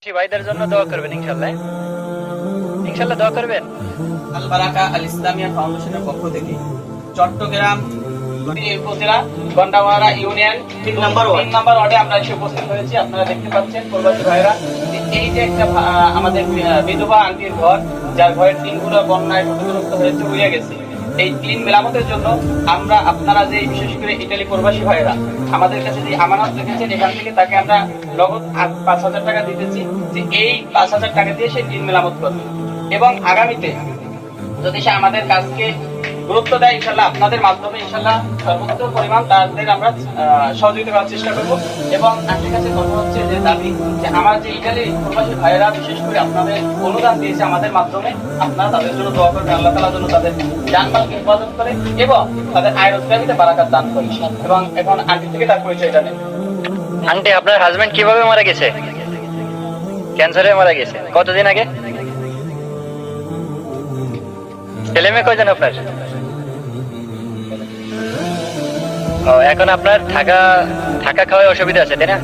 ভাইদের জন্য দোয়া করবেন ইনশাআল্লাহ। ইনশাআল্লাহ দোয়া করবেন। আল বারাকা আল ইসলামিয়া ফাউন্ডেশনের পক্ষ থেকে চট্টগ্রাম উপজেলা গন্ডামারা ইউনিয়ন 3 নম্বর ওয়ার্ডে আমরা এসে উপস্থিত হয়েছি। আপনারা দেখতে পাচ্ছেন প্রবাসী ভাইরা, এই যে একটা আমাদের বিধবা আন্টির ঘর, যার ঘরের টিনগুলো বন্যায় ক্ষতিগ্রস্ত হয়েছে, উড়ে গেছে। এই টিন মেরামতের জন্য আমরা আপনারা যে বিশেষ করে ইটালি প্রবাসী ভাইরা আমাদের কাছে যে আমানত রেখেছেন, এখান থেকে তাকে আমরা নগদ 5,000 টাকা দিতেছি, যে এই 5,000 টাকা দিয়ে সে টিন মেরামত করবে। এবং আগামীতে যদি সে আমাদের কাজকে গুরুত্ব দেয়, ইনশাল্লাহ আপনাদের মাধ্যমে ইনশাল্লাহ সর্বোচ্চ পরিমাণ তাদের আমরা সহযোগিতা করার চেষ্টা করবো। এবং আন্টির কাছে কথা হচ্ছে যে দাবি, যে আমার যে ইটালি প্রবাসী ভাইয়েরা বিশেষ করে আপনাদের অনুদান দিয়েছে আমাদের মাধ্যমে, আপনারা তাদের জন্য দোয়া করবেন, আল্লাহ তাআলা যেন তাদের জানমালকে হেফাজত করে এবং তাদের আয় রোজগারিতে বারাকাত দান করে। এবং এখন আন্টি থেকে তার পরিচয়টা নেই। আন্টি, আপনার হাজবেন্ড কিভাবে মারা গেছে? ক্যান্সারে মারা গেছে। কতদিন আগে? ছেলে মেয়ে কয়জন আপনার? ও, এখন আপনার থাকা খাওয়ায় অসুবিধা আছে, তাই না?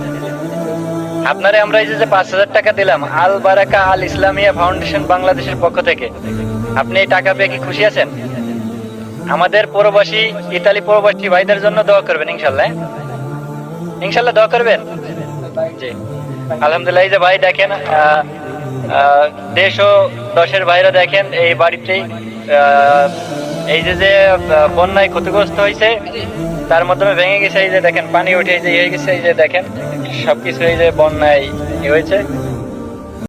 আপনারে আমরা এই যে 5,000 টাকা দিলাম আল বারাকা আল ইসলামিয়া ফাউন্ডেশন বাংলাদেশের পক্ষ থেকে, আপনি এই টাকা পেয়ে কি খুশি আছেন? আমাদের প্রবাসী ইতালি প্রবাসী ভাইদের জন্য দোয়া করবেন ইনশাআল্লাহ। ইনশাআল্লাহ দোয়া করবেন। জি, আলহামদুলিল্লাহ। এই যে ভাই দেখেন, দেশ ও দশের ভাইরা দেখেন, এই বাড়িতেই এই যে বন্যায় ক্ষতিগ্রস্ত হয়েছে, তার মাধ্যমে ভেঙে গেছে। এই যে দেখেন পানি উঠে এই যে হয়ে গেছে, এই যে দেখেন সবকিছু এই যে বন্যায় হয়েছে।